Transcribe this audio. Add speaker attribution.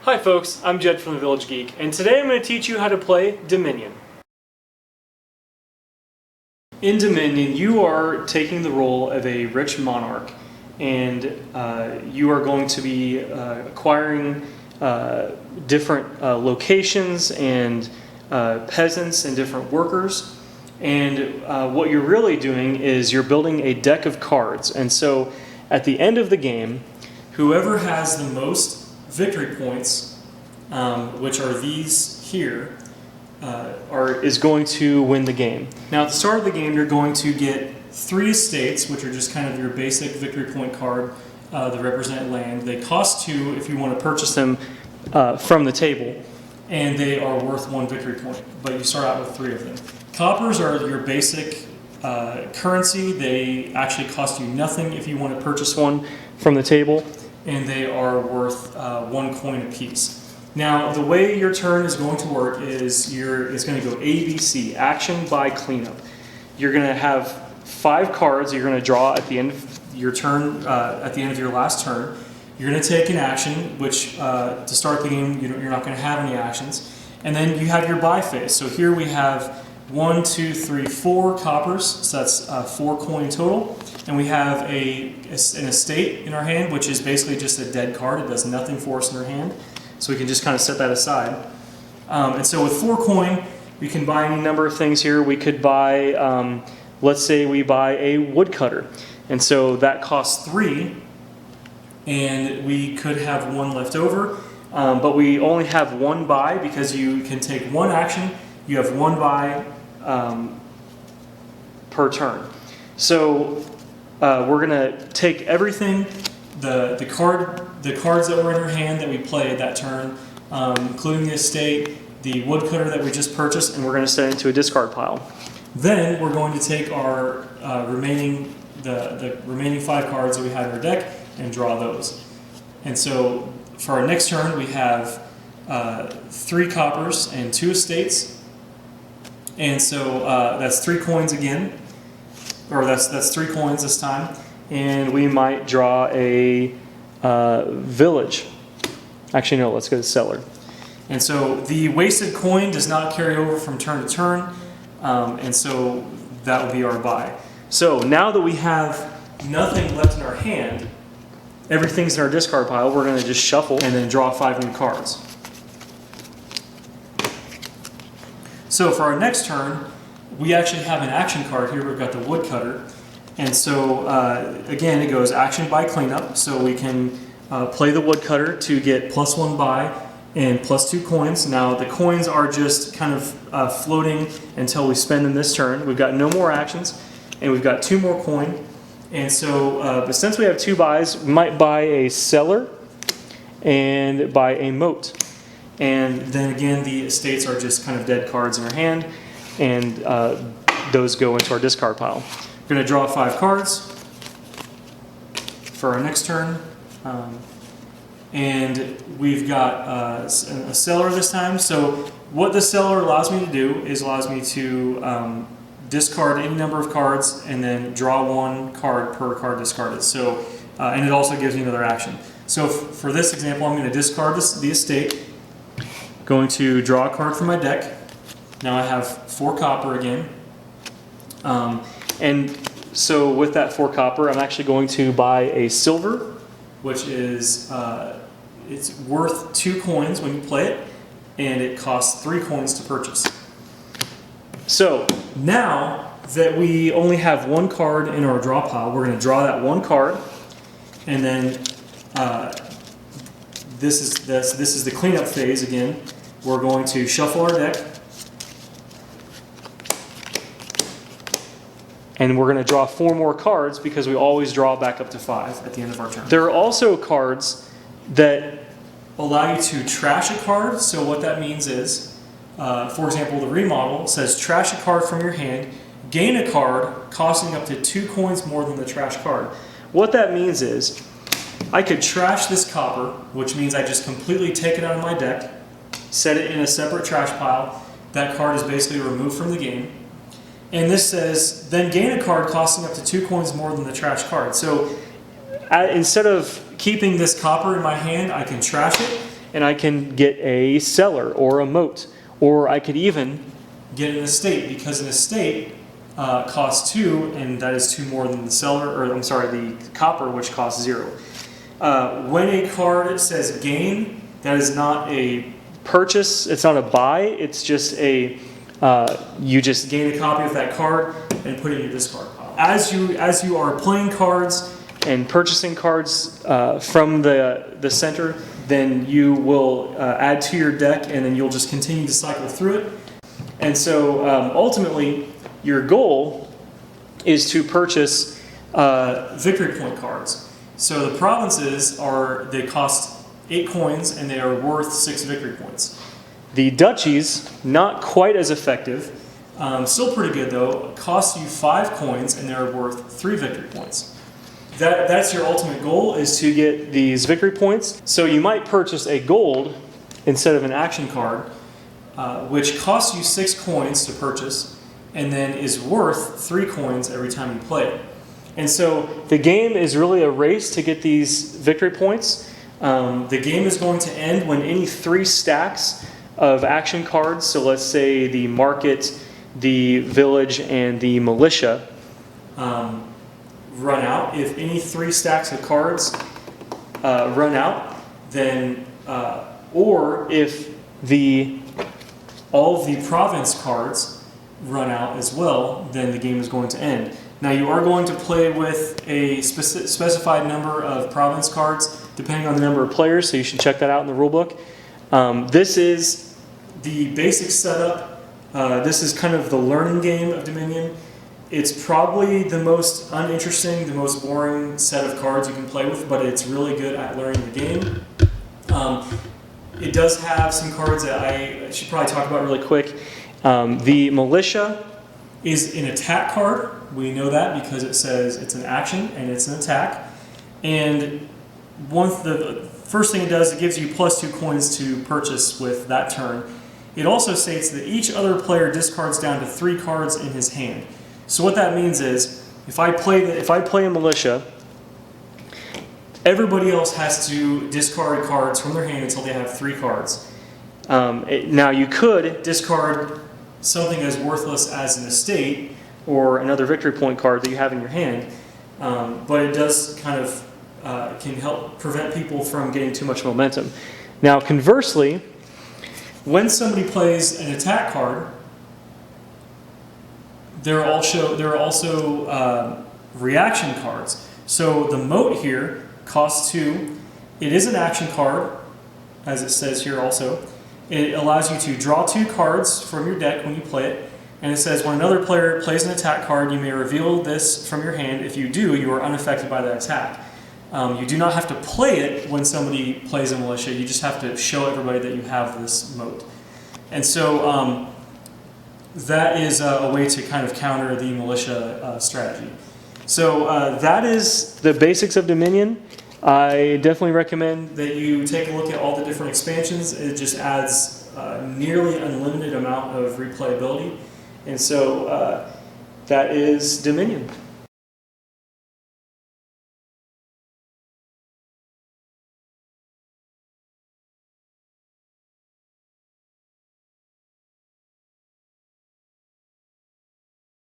Speaker 1: Hi folks, I'm Jed from the Village Geek, and today I'm going to teach you how to play Dominion. In Dominion, you are taking the role of a rich monarch, and you are going to be acquiring different locations and peasants and different workers. And what you're really doing is you're building a deck of cards. And so at the end of the game, whoever has the most victory points, which are these here, is going to win the game. Now at the start of the game, you're going to get 3 estates, which are just kind of your basic victory point card that represent land. They cost 2 if you want to purchase them from the table, and they are worth 1 victory point, but you start out with 3 of them. Coppers are your basic currency. They actually cost you nothing if you want to purchase one from the table, and they are worth 1 coin apiece. Now, the way your turn is going to work is it's going to go A, B, C, action by cleanup. You're going to have 5 cards you're going to draw at the end of your turn, at the end of your last turn. You're going to take an action, which to start the game, you're not going to have any actions. And then you have your buy phase. So here we have 1, 2, 3, 4 coppers, so that's 4 coin total. And we have an estate in our hand, which is basically just a dead card. It does nothing for us in our hand. So we can just kind of set that aside. And so with 4 coin, we can buy any number of things here. We could buy, let's say we buy a woodcutter. And so that costs 3, and we could have 1 left over. But we only have 1 buy because you can take 1 action. You have 1 buy per turn. So we're going to take everything, the cards that were in our hand that we played that turn, including the estate, the woodcutter that we just purchased, and we're going to set it into a discard pile. Then we're going to take our remaining 5 cards that we had in our deck and draw those. And so for our next turn, we have 3 coppers and 2 estates. And so that's 3 coins again, or that's 3 coins this time. And we might draw a village. Actually, no, let's go to cellar. And so the wasted coin does not carry over from turn to turn, and so that would be our buy. So now that we have nothing left in our hand, everything's in our discard pile, we're going to just shuffle and then draw 5 new cards. So for our next turn, we actually have an action card here. We've got the woodcutter. And so, again, it goes action by cleanup. So we can play the woodcutter to get +1 buy and +2 coins. Now, the coins are just kind of floating until we spend them this turn. We've got no more actions, and we've got 2 more coin. And so, but since we have 2 buys, we might buy a cellar and buy a moat. And then again, the estates are just kind of dead cards in our hand, and those go into our discard pile. We're going to draw 5 cards for our next turn, and we've got a cellar this time. So what the cellar allows me to do is allows me to discard any number of cards and then draw 1 card per card discarded. So and it also gives me another action. So for this example, I'm going to discard the estate, going to draw a card from my deck. Now I have 4 copper again. And so with that 4 copper, I'm actually going to buy a silver, which is, it's worth 2 coins when you play it, and it costs 3 coins to purchase. So now that we only have 1 card in our draw pile, we're going to draw that 1 card, and then this is the cleanup phase again. We're going to shuffle our deck, and we're going to draw 4 more cards because we always draw back up to 5 at the end of our turn. There are also cards that allow you to trash a card. So what that means is, for example, the remodel says trash a card from your hand, gain a card costing up to 2 coins more than the trash card. What that means is I could trash this copper, which means I just completely take it out of my deck, set it in a separate trash pile. That card is basically removed from the game. And this says, then gain a card costing up to 2 coins more than the trash card. So instead of keeping this copper in my hand, I can trash it, and I can get a cellar or a moat, or I could even get an estate, because an estate costs 2, and that is 2 more than the cellar, or I'm sorry, the copper, which costs 0. When a card says gain, that is not a purchase, it's not a buy, it's just a, you just gain a copy of that card and put it in your discard pile. As you are playing cards and purchasing cards from the center, then you will add to your deck, and then you'll just continue to cycle through it. And so ultimately, your goal is to purchase victory point cards. So the provinces they cost 8 coins, and they are worth 6 victory points. The duchies, not quite as effective, still pretty good though, cost you 5 coins, and they're worth 3 victory points. That's your ultimate goal, is to get these victory points. So you might purchase a gold instead of an action card, which costs you 6 coins to purchase, and then is worth 3 coins every time you play it. And so the game is really a race to get these victory points. The game is going to end when any 3 stacks of action cards, so let's say the market, the village, and the militia, run out. If any 3 stacks of cards run out, then, or if all of the province cards run out as well, then the game is going to end. Now you are going to play with a specified number of province cards depending on the number of players, so you should check that out in the rulebook. This is the basic setup. This is kind of the learning game of Dominion. It's probably the most uninteresting, the most boring set of cards you can play with, but it's really good at learning the game. It does have some cards that I should probably talk about really quick. The Militia is an attack card. We know that because it says it's an action and it's an attack. And the first thing it does, it gives you +2 coins to purchase with that turn. It also states that each other player discards down to 3 cards in his hand. So what that means is, if I play a militia, everybody else has to discard cards from their hand until they have 3 cards. Now you could discard something as worthless as an estate or another victory point card that you have in your hand, but it does kind of can help prevent people from getting too much momentum. Now conversely, when somebody plays an attack card, there are also reaction cards. So the moat here costs 2. It is an action card, as it says here also. It allows you to draw 2 cards from your deck when you play it. And it says when another player plays an attack card, you may reveal this from your hand. If you do, you are unaffected by that attack. You do not have to play it when somebody plays a militia. You just have to show everybody that you have this moat. And so that is a way to kind of counter the militia strategy. So that is the basics of Dominion. I definitely recommend that you take a look at all the different expansions. It just adds nearly unlimited amount of replayability. And so that is Dominion.